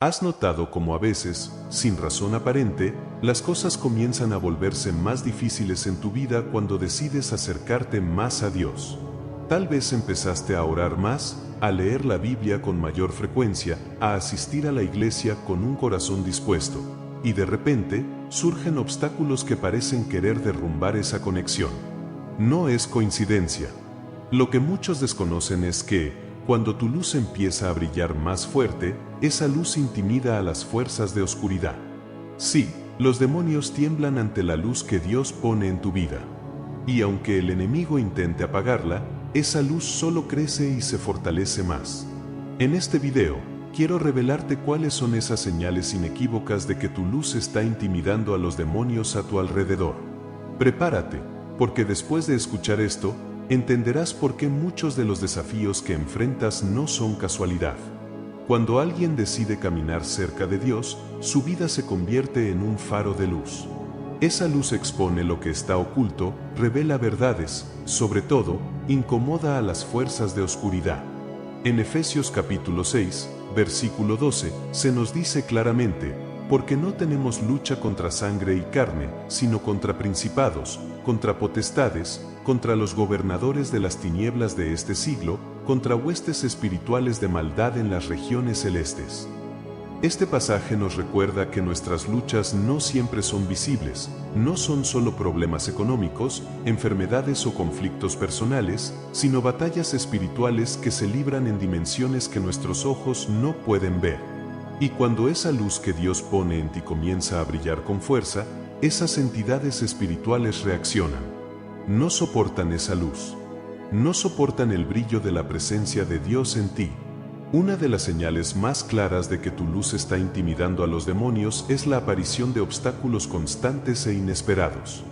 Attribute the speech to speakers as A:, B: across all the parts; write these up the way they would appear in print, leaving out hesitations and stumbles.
A: ¿Has notado cómo a veces, sin razón aparente, las cosas comienzan a volverse más difíciles en tu vida cuando decides acercarte más a Dios? Tal vez empezaste a orar más, a leer la Biblia con mayor frecuencia, a asistir a la iglesia con un corazón dispuesto, y de repente, surgen obstáculos que parecen querer derrumbar esa conexión. No es coincidencia. Lo que muchos desconocen es que, cuando tu luz empieza a brillar más fuerte, esa luz intimida a las fuerzas de oscuridad. Sí, los demonios tiemblan ante la luz que Dios pone en tu vida. Y aunque el enemigo intente apagarla, esa luz solo crece y se fortalece más. En este video, quiero revelarte cuáles son esas señales inequívocas de que tu luz está intimidando a los demonios a tu alrededor. Prepárate, porque después de escuchar esto, entenderás por qué muchos de los desafíos que enfrentas no son casualidad. Cuando alguien decide caminar cerca de Dios, su vida se convierte en un faro de luz. Esa luz expone lo que está oculto, revela verdades, sobre todo, incomoda a las fuerzas de oscuridad. En Efesios capítulo 6, versículo 12, se nos dice claramente: porque no tenemos lucha contra sangre y carne, sino contra principados, contra potestades, contra los gobernadores de las tinieblas de este siglo, contra huestes espirituales de maldad en las regiones celestes. Este pasaje nos recuerda que nuestras luchas no siempre son visibles, no son solo problemas económicos, enfermedades o conflictos personales, sino batallas espirituales que se libran en dimensiones que nuestros ojos no pueden ver. Y cuando esa luz que Dios pone en ti comienza a brillar con fuerza, esas entidades espirituales reaccionan. No soportan esa luz. No soportan el brillo de la presencia de Dios en ti. Una de las señales más claras de que tu luz está intimidando a los demonios es la aparición de obstáculos constantes e inesperados.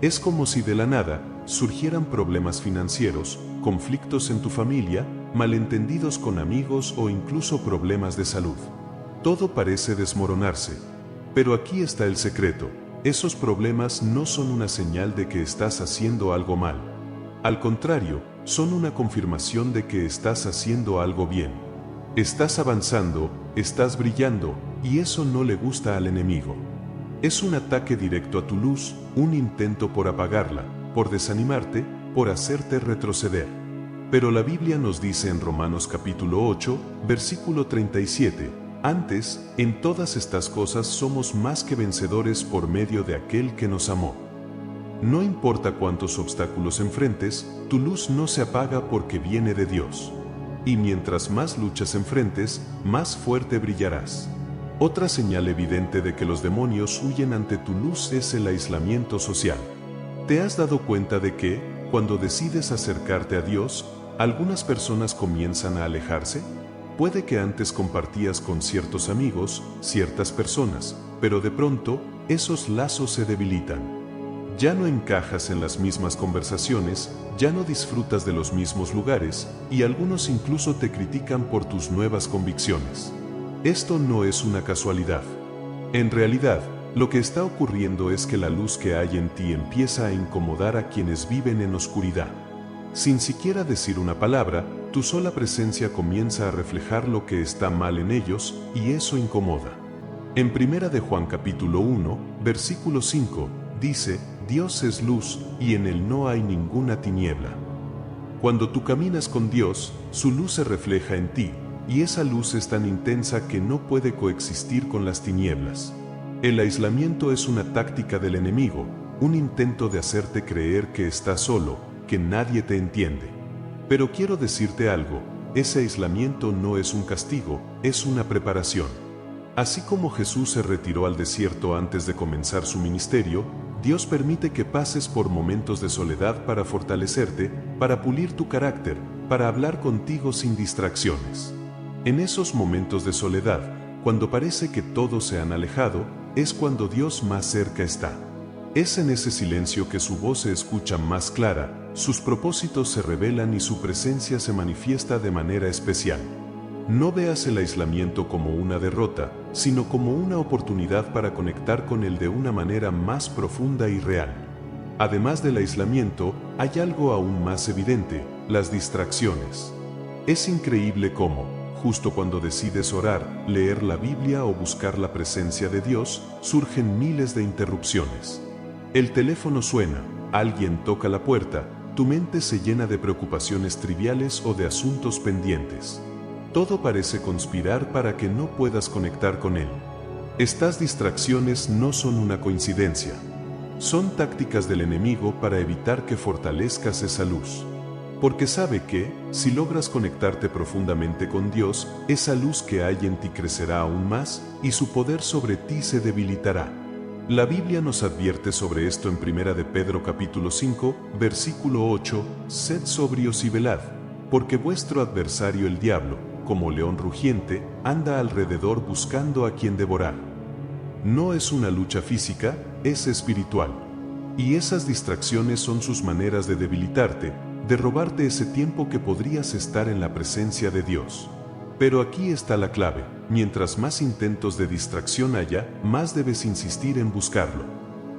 A: Es como si de la nada surgieran problemas financieros, conflictos en tu familia, malentendidos con amigos o incluso problemas de salud. Todo parece desmoronarse. Pero aquí está el secreto: esos problemas no son una señal de que estás haciendo algo mal. Al contrario, son una confirmación de que estás haciendo algo bien. Estás avanzando, estás brillando, y eso no le gusta al enemigo. Es un ataque directo a tu luz, un intento por apagarla, por desanimarte, por hacerte retroceder. Pero la Biblia nos dice en Romanos capítulo 8, versículo 37, antes, en todas estas cosas somos más que vencedores por medio de aquel que nos amó. No importa cuántos obstáculos enfrentes, tu luz no se apaga porque viene de Dios. Y mientras más luchas enfrentes, más fuerte brillarás. Otra señal evidente de que los demonios huyen ante tu luz es el aislamiento social. ¿Te has dado cuenta de que, cuando decides acercarte a Dios, algunas personas comienzan a alejarse? Puede que antes compartías con ciertos amigos, ciertas personas, pero de pronto, esos lazos se debilitan. Ya no encajas en las mismas conversaciones, ya no disfrutas de los mismos lugares, y algunos incluso te critican por tus nuevas convicciones. Esto no es una casualidad. En realidad, lo que está ocurriendo es que la luz que hay en ti empieza a incomodar a quienes viven en oscuridad. Sin siquiera decir una palabra, tu sola presencia comienza a reflejar lo que está mal en ellos, y eso incomoda. En 1 de Juan capítulo 1, versículo 5, dice: Dios es luz, y en Él no hay ninguna tiniebla. Cuando tú caminas con Dios, su luz se refleja en ti, y esa luz es tan intensa que no puede coexistir con las tinieblas. El aislamiento es una táctica del enemigo, un intento de hacerte creer que estás solo, que nadie te entiende. Pero quiero decirte algo: ese aislamiento no es un castigo, es una preparación. Así como Jesús se retiró al desierto antes de comenzar su ministerio, Dios permite que pases por momentos de soledad para fortalecerte, para pulir tu carácter, para hablar contigo sin distracciones. En esos momentos de soledad, cuando parece que todos se han alejado, es cuando Dios más cerca está. Es en ese silencio que su voz se escucha más clara, sus propósitos se revelan y su presencia se manifiesta de manera especial. No veas el aislamiento como una derrota, sino como una oportunidad para conectar con Él de una manera más profunda y real. Además del aislamiento, hay algo aún más evidente: las distracciones. Es increíble cómo, justo cuando decides orar, leer la Biblia o buscar la presencia de Dios, surgen miles de interrupciones. El teléfono suena, alguien toca la puerta, tu mente se llena de preocupaciones triviales o de asuntos pendientes. Todo parece conspirar para que no puedas conectar con Él. Estas distracciones no son una coincidencia. Son tácticas del enemigo para evitar que fortalezcas esa luz. Porque sabe que, si logras conectarte profundamente con Dios, esa luz que hay en ti crecerá aún más y su poder sobre ti se debilitará. La Biblia nos advierte sobre esto en 1 de Pedro capítulo 5, versículo 8, «Sed sobrios y velad, porque vuestro adversario el diablo, como león rugiente, anda alrededor buscando a quien devorar». No es una lucha física, es espiritual. Y esas distracciones son sus maneras de debilitarte, de robarte ese tiempo que podrías estar en la presencia de Dios. Pero aquí está la clave: mientras más intentos de distracción haya, más debes insistir en buscarlo.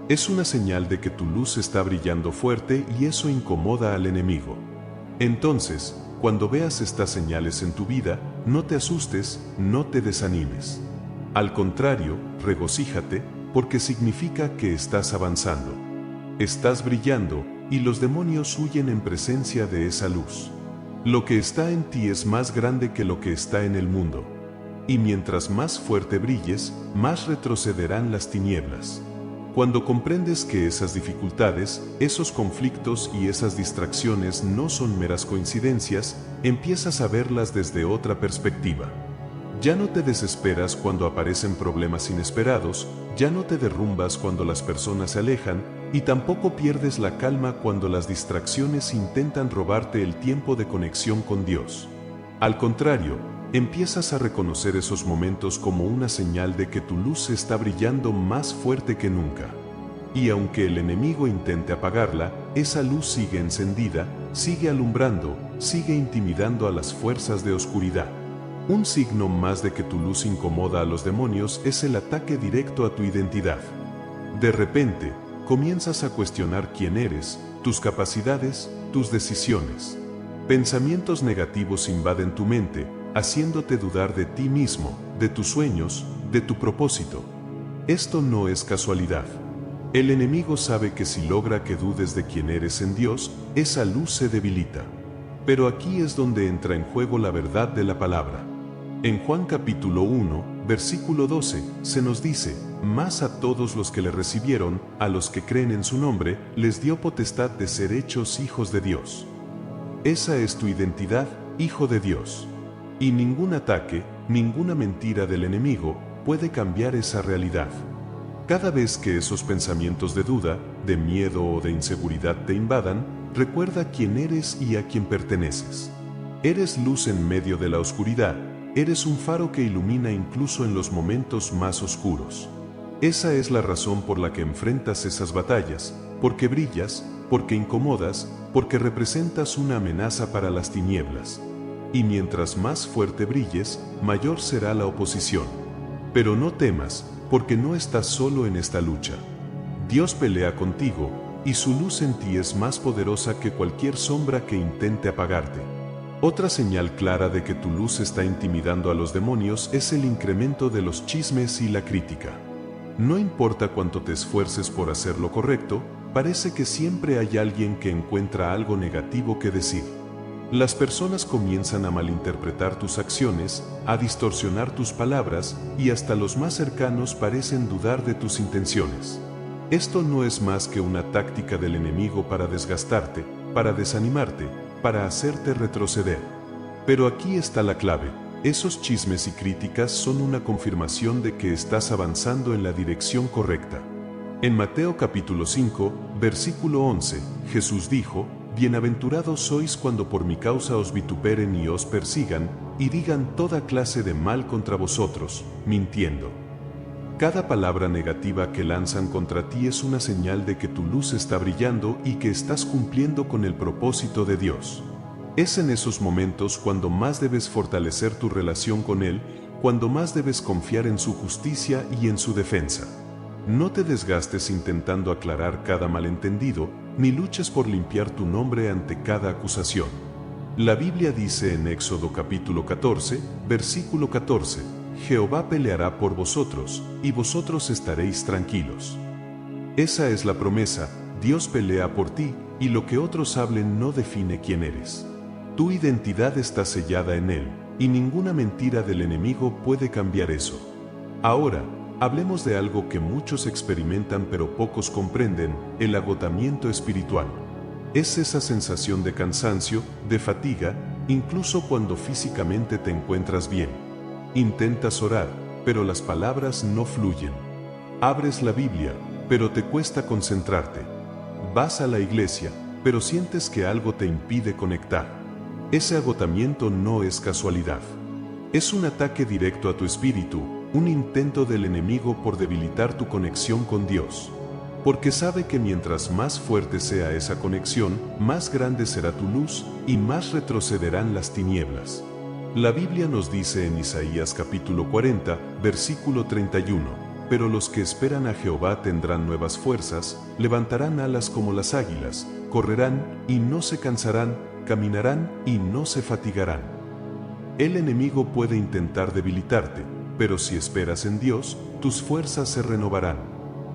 A: Es una señal de que tu luz está brillando fuerte y eso incomoda al enemigo. Entonces, cuando veas estas señales en tu vida, no te asustes, no te desanimes. Al contrario, regocíjate, porque significa que estás avanzando. Estás brillando, y los demonios huyen en presencia de esa luz. Lo que está en ti es más grande que lo que está en el mundo. Y mientras más fuerte brilles, más retrocederán las tinieblas. Cuando comprendes que esas dificultades, esos conflictos y esas distracciones no son meras coincidencias, empiezas a verlas desde otra perspectiva. Ya no te desesperas cuando aparecen problemas inesperados, ya no te derrumbas cuando las personas se alejan, y tampoco pierdes la calma cuando las distracciones intentan robarte el tiempo de conexión con Dios. Al contrario, empiezas a reconocer esos momentos como una señal de que tu luz está brillando más fuerte que nunca. Y aunque el enemigo intente apagarla, esa luz sigue encendida, sigue alumbrando, sigue intimidando a las fuerzas de oscuridad. Un signo más de que tu luz incomoda a los demonios es el ataque directo a tu identidad. De repente, comienzas a cuestionar quién eres, tus capacidades, tus decisiones. Pensamientos negativos invaden tu mente, haciéndote dudar de ti mismo, de tus sueños, de tu propósito. Esto no es casualidad. El enemigo sabe que si logra que dudes de quién eres en Dios, esa luz se debilita. Pero aquí es donde entra en juego la verdad de la palabra. En Juan capítulo 1, versículo 12, se nos dice: «Mas a todos los que le recibieron, a los que creen en su nombre, les dio potestad de ser hechos hijos de Dios». Esa es tu identidad, hijo de Dios. Y ningún ataque, ninguna mentira del enemigo, puede cambiar esa realidad. Cada vez que esos pensamientos de duda, de miedo o de inseguridad te invadan, recuerda quién eres y a quién perteneces. Eres luz en medio de la oscuridad. Eres un faro que ilumina incluso en los momentos más oscuros. Esa es la razón por la que enfrentas esas batallas, porque brillas, porque incomodas, porque representas una amenaza para las tinieblas. Y mientras más fuerte brilles, mayor será la oposición. Pero no temas, porque no estás solo en esta lucha. Dios pelea contigo, y su luz en ti es más poderosa que cualquier sombra que intente apagarte. Otra señal clara de que tu luz está intimidando a los demonios es el incremento de los chismes y la crítica. No importa cuánto te esfuerces por hacer lo correcto, parece que siempre hay alguien que encuentra algo negativo que decir. Las personas comienzan a malinterpretar tus acciones, a distorsionar tus palabras, y hasta los más cercanos parecen dudar de tus intenciones. Esto no es más que una táctica del enemigo para desgastarte, para desanimarte, para hacerte retroceder. Pero aquí está la clave: esos chismes y críticas son una confirmación de que estás avanzando en la dirección correcta. En Mateo capítulo 5, versículo 11, Jesús dijo: «Bienaventurados sois cuando por mi causa os vituperen y os persigan, y digan toda clase de mal contra vosotros, mintiendo». Cada palabra negativa que lanzan contra ti es una señal de que tu luz está brillando y que estás cumpliendo con el propósito de Dios. Es en esos momentos cuando más debes fortalecer tu relación con Él, cuando más debes confiar en su justicia y en su defensa. No te desgastes intentando aclarar cada malentendido, ni luches por limpiar tu nombre ante cada acusación. La Biblia dice en Éxodo capítulo 14, versículo 14, Jehová peleará por vosotros, y vosotros estaréis tranquilos. Esa es la promesa, Dios pelea por ti, y lo que otros hablen no define quién eres. Tu identidad está sellada en Él, y ninguna mentira del enemigo puede cambiar eso. Ahora, hablemos de algo que muchos experimentan pero pocos comprenden, el agotamiento espiritual. Es esa sensación de cansancio, de fatiga, incluso cuando físicamente te encuentras bien. Intentas orar, pero las palabras no fluyen. Abres la Biblia, pero te cuesta concentrarte. Vas a la iglesia, pero sientes que algo te impide conectar. Ese agotamiento no es casualidad. Es un ataque directo a tu espíritu, un intento del enemigo por debilitar tu conexión con Dios. Porque sabe que mientras más fuerte sea esa conexión, más grande será tu luz y más retrocederán las tinieblas. La Biblia nos dice en Isaías capítulo 40, versículo 31, pero los que esperan a Jehová tendrán nuevas fuerzas, levantarán alas como las águilas, correrán y no se cansarán, caminarán y no se fatigarán. El enemigo puede intentar debilitarte, pero si esperas en Dios, tus fuerzas se renovarán.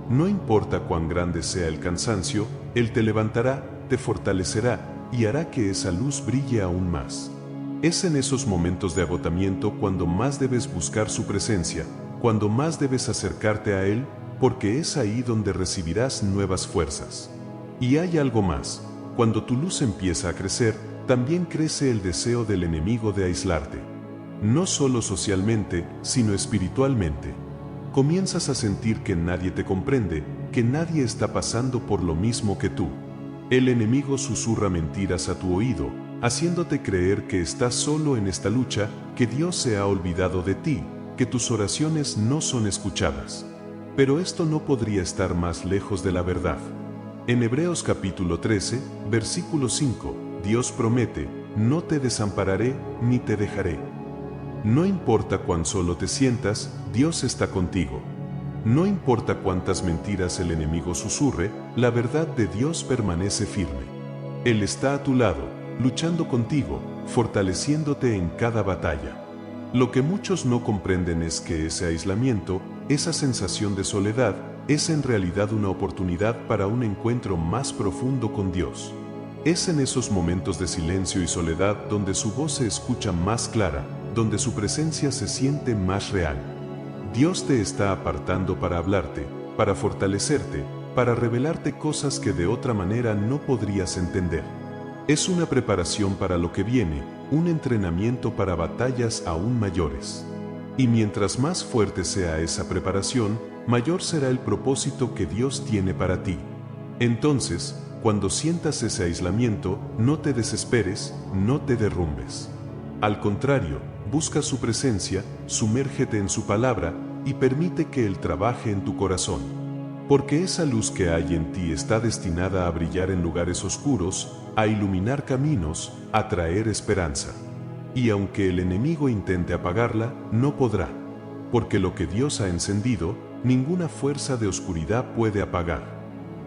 A: No importa cuán grande sea el cansancio, Él te levantará, te fortalecerá y hará que esa luz brille aún más. Es en esos momentos de agotamiento cuando más debes buscar su presencia, cuando más debes acercarte a Él, porque es ahí donde recibirás nuevas fuerzas. Y hay algo más, cuando tu luz empieza a crecer, también crece el deseo del enemigo de aislarte. No solo socialmente, sino espiritualmente. Comienzas a sentir que nadie te comprende, que nadie está pasando por lo mismo que tú. El enemigo susurra mentiras a tu oído, haciéndote creer que estás solo en esta lucha, que Dios se ha olvidado de ti, que tus oraciones no son escuchadas. Pero esto no podría estar más lejos de la verdad. En Hebreos capítulo 13, versículo 5, Dios promete, no te desampararé ni te dejaré. No importa cuán solo te sientas, Dios está contigo. No importa cuántas mentiras el enemigo susurre, la verdad de Dios permanece firme. Él está a tu lado, luchando contigo, fortaleciéndote en cada batalla. Lo que muchos no comprenden es que ese aislamiento, esa sensación de soledad, es en realidad una oportunidad para un encuentro más profundo con Dios. Es en esos momentos de silencio y soledad donde su voz se escucha más clara, donde su presencia se siente más real. Dios te está apartando para hablarte, para fortalecerte, para revelarte cosas que de otra manera no podrías entender. Es una preparación para lo que viene, un entrenamiento para batallas aún mayores. Y mientras más fuerte sea esa preparación, mayor será el propósito que Dios tiene para ti. Entonces, cuando sientas ese aislamiento, no te desesperes, no te derrumbes. Al contrario, busca su presencia, sumérgete en su palabra y permite que Él trabaje en tu corazón. Porque esa luz que hay en ti está destinada a brillar en lugares oscuros, a iluminar caminos, a traer esperanza. Y aunque el enemigo intente apagarla, no podrá. Porque lo que Dios ha encendido, ninguna fuerza de oscuridad puede apagar.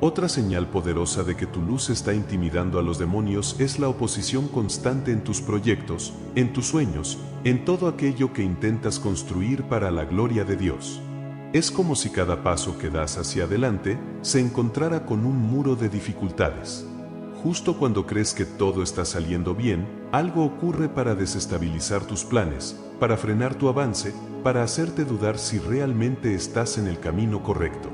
A: Otra señal poderosa de que tu luz está intimidando a los demonios es la oposición constante en tus proyectos, en tus sueños, en todo aquello que intentas construir para la gloria de Dios. Es como si cada paso que das hacia adelante se encontrara con un muro de dificultades. Justo cuando crees que todo está saliendo bien, algo ocurre para desestabilizar tus planes, para frenar tu avance, para hacerte dudar si realmente estás en el camino correcto.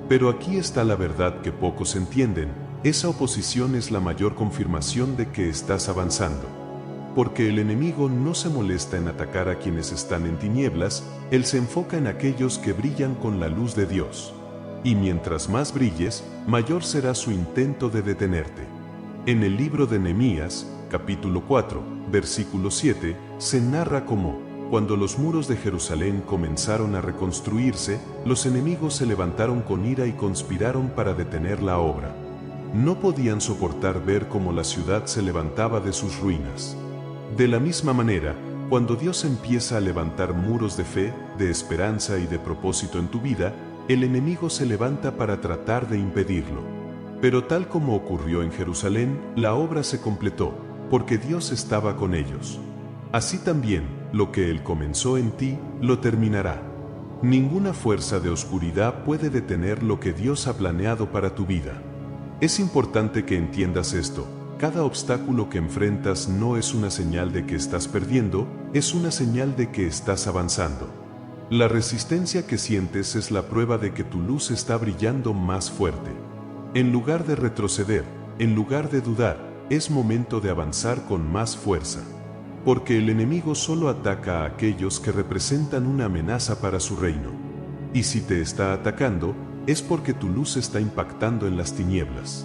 A: Pero aquí está la verdad que pocos entienden, esa oposición es la mayor confirmación de que estás avanzando. Porque el enemigo no se molesta en atacar a quienes están en tinieblas, él se enfoca en aquellos que brillan con la luz de Dios. Y mientras más brilles, mayor será su intento de detenerte. En el libro de Nehemías, capítulo 4, versículo 7, se narra cómo, cuando los muros de Jerusalén comenzaron a reconstruirse, los enemigos se levantaron con ira y conspiraron para detener la obra. No podían soportar ver cómo la ciudad se levantaba de sus ruinas. De la misma manera, cuando Dios empieza a levantar muros de fe, de esperanza y de propósito en tu vida, el enemigo se levanta para tratar de impedirlo. Pero tal como ocurrió en Jerusalén, la obra se completó. porque Dios estaba con ellos. Así también, lo que Él comenzó en ti, lo terminará. Ninguna fuerza de oscuridad puede detener lo que Dios ha planeado para tu vida. Es importante que entiendas esto. Cada obstáculo que enfrentas no es una señal de que estás perdiendo, es una señal de que estás avanzando. La resistencia que sientes es la prueba de que tu luz está brillando más fuerte. En lugar de retroceder, en lugar de dudar, es momento de avanzar con más fuerza. Porque el enemigo solo ataca a aquellos que representan una amenaza para su reino. Y si te está atacando, es porque tu luz está impactando en las tinieblas.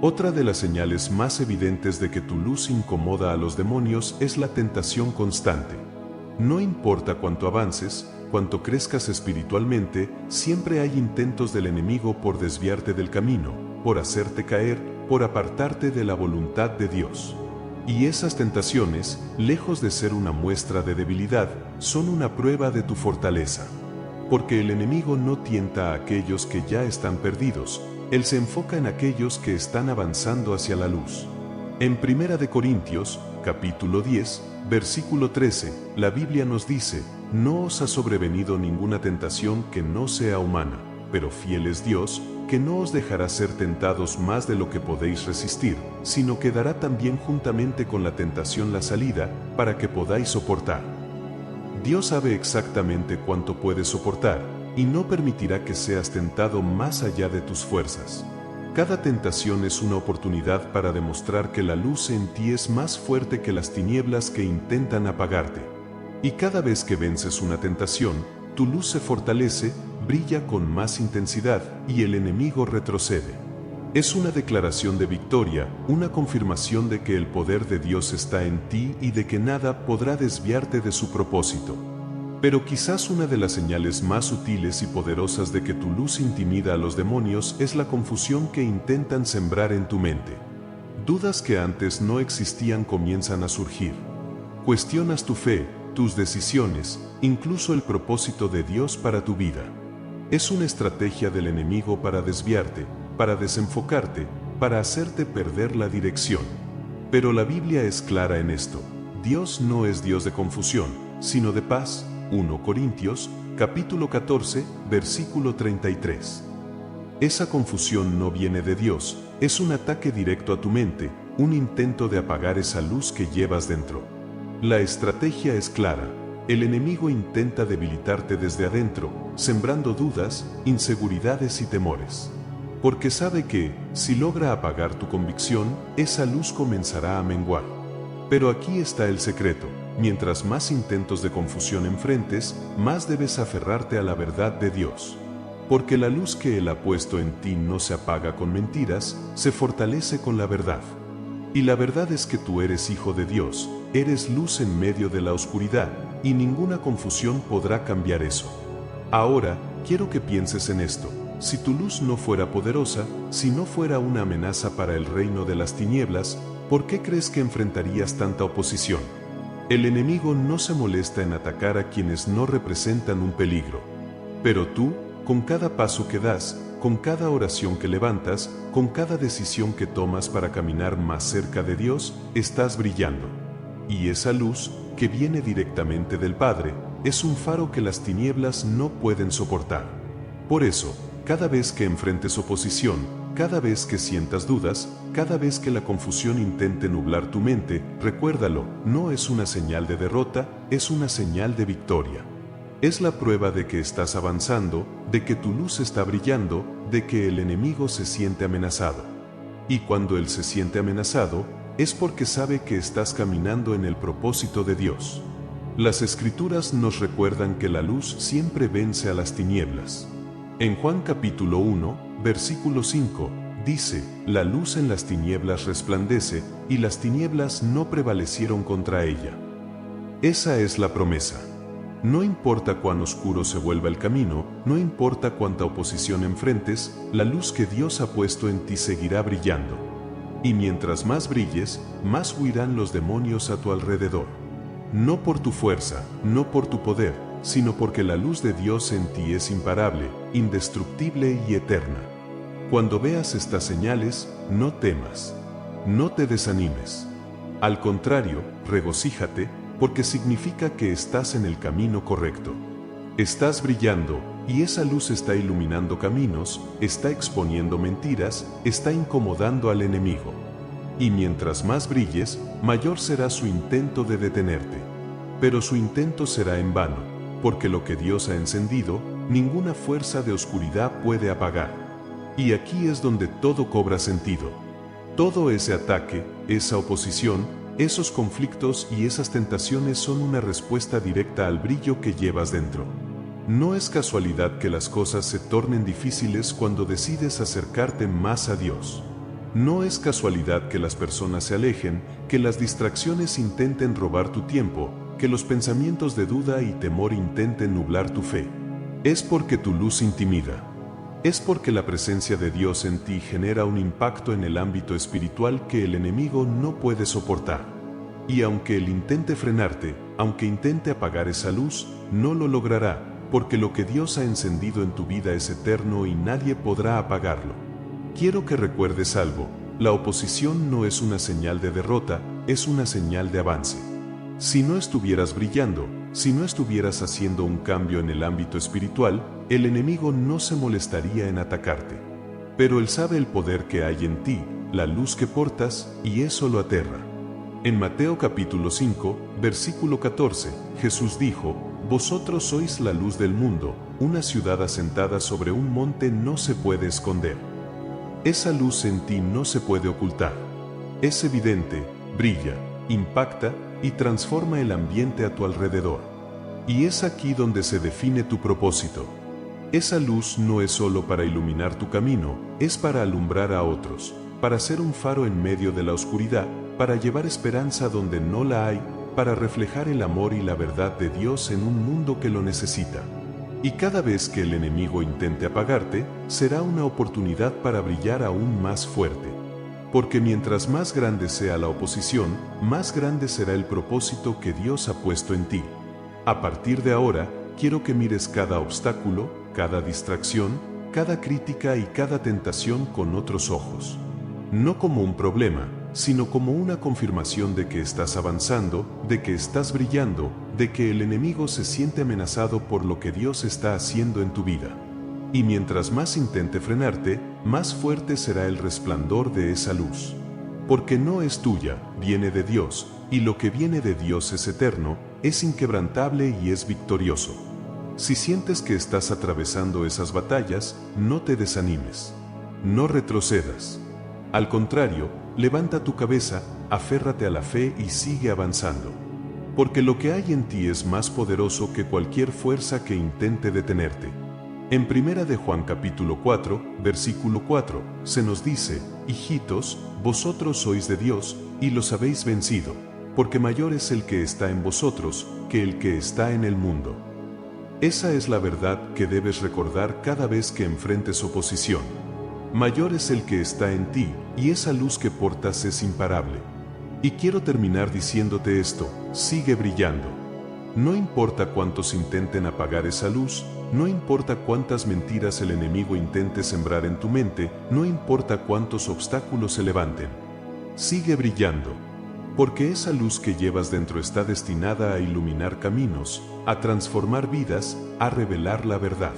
A: Otra de las señales más evidentes de que tu luz incomoda a los demonios es la tentación constante. No importa cuánto avances, cuánto crezcas espiritualmente, siempre hay intentos del enemigo por desviarte del camino, por hacerte caer, por apartarte de la voluntad de Dios. Y esas tentaciones, lejos de ser una muestra de debilidad, son una prueba de tu fortaleza. Porque el enemigo no tienta a aquellos que ya están perdidos, él se enfoca en aquellos que están avanzando hacia la luz. En 1 Corintios, capítulo 10, versículo 13, la Biblia nos dice: no os ha sobrevenido ninguna tentación que no sea humana, pero fiel es Dios, que no os dejará ser tentados más de lo que podéis resistir, sino que dará también juntamente con la tentación la salida, para que podáis soportar. Dios sabe exactamente cuánto puedes soportar, y no permitirá que seas tentado más allá de tus fuerzas. Cada tentación es una oportunidad para demostrar que la luz en ti es más fuerte que las tinieblas que intentan apagarte. Y cada vez que vences una tentación, tu luz se fortalece, brilla con más intensidad, y el enemigo retrocede. Es una declaración de victoria, una confirmación de que el poder de Dios está en ti y de que nada podrá desviarte de su propósito. Pero quizás una de las señales más sutiles y poderosas de que tu luz intimida a los demonios es la confusión que intentan sembrar en tu mente. Dudas que antes no existían comienzan a surgir. Cuestionas tu fe, tus decisiones, incluso el propósito de Dios para tu vida. Es una estrategia del enemigo para desviarte, para desenfocarte, para hacerte perder la dirección. Pero la Biblia es clara en esto. Dios no es Dios de confusión, sino de paz. 1 Corintios, capítulo 14, versículo 33. Esa confusión no viene de Dios, es un ataque directo a tu mente, un intento de apagar esa luz que llevas dentro. La estrategia es clara. El enemigo intenta debilitarte desde adentro, sembrando dudas, inseguridades y temores. Porque sabe que, si logra apagar tu convicción, esa luz comenzará a menguar. Pero aquí está el secreto. Mientras más intentos de confusión enfrentes, más debes aferrarte a la verdad de Dios. Porque la luz que Él ha puesto en ti no se apaga con mentiras, se fortalece con la verdad. Y la verdad es que tú eres hijo de Dios, eres luz en medio de la oscuridad, y ninguna confusión podrá cambiar eso. Ahora, quiero que pienses en esto. Si tu luz no fuera poderosa, si no fuera una amenaza para el reino de las tinieblas, ¿por qué crees que enfrentarías tanta oposición? El enemigo no se molesta en atacar a quienes no representan un peligro. Pero tú, con cada paso que das, con cada oración que levantas, con cada decisión que tomas para caminar más cerca de Dios, estás brillando. Y esa luz, que viene directamente del Padre, es un faro que las tinieblas no pueden soportar. Por eso, cada vez que enfrentes oposición, cada vez que sientas dudas, cada vez que la confusión intente nublar tu mente, recuérdalo, no es una señal de derrota, es una señal de victoria. Es la prueba de que estás avanzando, de que tu luz está brillando, de que el enemigo se siente amenazado. Y cuando él se siente amenazado, es porque sabe que estás caminando en el propósito de Dios. Las Escrituras nos recuerdan que la luz siempre vence a las tinieblas. En Juan capítulo 1, versículo 5, dice: la luz en las tinieblas resplandece, y las tinieblas no prevalecieron contra ella. Esa es la promesa. No importa cuán oscuro se vuelva el camino, no importa cuánta oposición enfrentes, la luz que Dios ha puesto en ti seguirá brillando. Y mientras más brilles, más huirán los demonios a tu alrededor. No por tu fuerza, no por tu poder, sino porque la luz de Dios en ti es imparable, indestructible y eterna. Cuando veas estas señales, no temas, no te desanimes. Al contrario, regocíjate, porque significa que estás en el camino correcto. Estás brillando, y esa luz está iluminando caminos, está exponiendo mentiras, está incomodando al enemigo. Y mientras más brilles, mayor será su intento de detenerte. Pero su intento será en vano, porque lo que Dios ha encendido, ninguna fuerza de oscuridad puede apagar. Y aquí es donde todo cobra sentido. Todo ese ataque, esa oposición, esos conflictos y esas tentaciones son una respuesta directa al brillo que llevas dentro. No es casualidad que las cosas se tornen difíciles cuando decides acercarte más a Dios. No es casualidad que las personas se alejen, que las distracciones intenten robar tu tiempo, que los pensamientos de duda y temor intenten nublar tu fe. Es porque tu luz intimida. Es porque la presencia de Dios en ti genera un impacto en el ámbito espiritual que el enemigo no puede soportar. Y aunque él intente frenarte, aunque intente apagar esa luz, no lo logrará, porque lo que Dios ha encendido en tu vida es eterno y nadie podrá apagarlo. Quiero que recuerdes algo: la oposición no es una señal de derrota, es una señal de avance. Si no estuvieras brillando, si no estuvieras haciendo un cambio en el ámbito espiritual, el enemigo no se molestaría en atacarte. Pero él sabe el poder que hay en ti, la luz que portas, y eso lo aterra. En Mateo capítulo 5, versículo 14, Jesús dijo: «Vosotros sois la luz del mundo, una ciudad asentada sobre un monte no se puede esconder». Esa luz en ti no se puede ocultar. Es evidente, brilla, impacta y transforma el ambiente a tu alrededor. Y es aquí donde se define tu propósito. Esa luz no es solo para iluminar tu camino, es para alumbrar a otros, para ser un faro en medio de la oscuridad, para llevar esperanza donde no la hay, para reflejar el amor y la verdad de Dios en un mundo que lo necesita. Y cada vez que el enemigo intente apagarte, será una oportunidad para brillar aún más fuerte. Porque mientras más grande sea la oposición, más grande será el propósito que Dios ha puesto en ti. A partir de ahora, quiero que mires cada obstáculo, cada distracción, cada crítica y cada tentación con otros ojos. No como un problema, sino como una confirmación de que estás avanzando, de que estás brillando, de que el enemigo se siente amenazado por lo que Dios está haciendo en tu vida. Y mientras más intente frenarte, más fuerte será el resplandor de esa luz. Porque no es tuya, viene de Dios, y lo que viene de Dios es eterno, es inquebrantable y es victorioso. Si sientes que estás atravesando esas batallas, no te desanimes. No retrocedas. Al contrario, levanta tu cabeza, aférrate a la fe y sigue avanzando. Porque lo que hay en ti es más poderoso que cualquier fuerza que intente detenerte. En 1 de Juan capítulo 4, versículo 4, se nos dice: «Hijitos, vosotros sois de Dios, y los habéis vencido, porque mayor es el que está en vosotros, que el que está en el mundo». Esa es la verdad que debes recordar cada vez que enfrentes oposición. Mayor es el que está en ti, y esa luz que portas es imparable. Y quiero terminar diciéndote esto: sigue brillando. No importa cuántos intenten apagar esa luz, no importa cuántas mentiras el enemigo intente sembrar en tu mente, no importa cuántos obstáculos se levanten. Sigue brillando. Porque esa luz que llevas dentro está destinada a iluminar caminos, a transformar vidas, a revelar la verdad.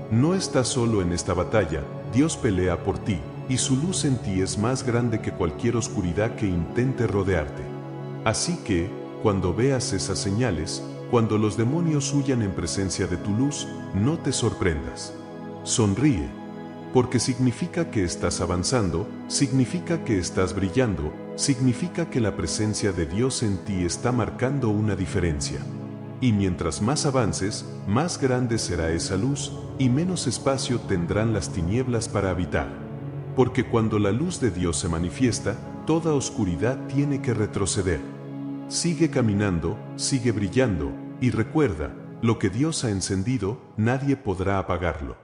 A: No estás solo en esta batalla, Dios pelea por ti, y su luz en ti es más grande que cualquier oscuridad que intente rodearte. Así que, cuando veas esas señales, cuando los demonios huyan en presencia de tu luz, no te sorprendas. Sonríe. Porque significa que estás avanzando, significa que estás brillando, significa que la presencia de Dios en ti está marcando una diferencia. Y mientras más avances, más grande será esa luz, y menos espacio tendrán las tinieblas para habitar. Porque cuando la luz de Dios se manifiesta, toda oscuridad tiene que retroceder. Sigue caminando, sigue brillando, y recuerda, lo que Dios ha encendido, nadie podrá apagarlo.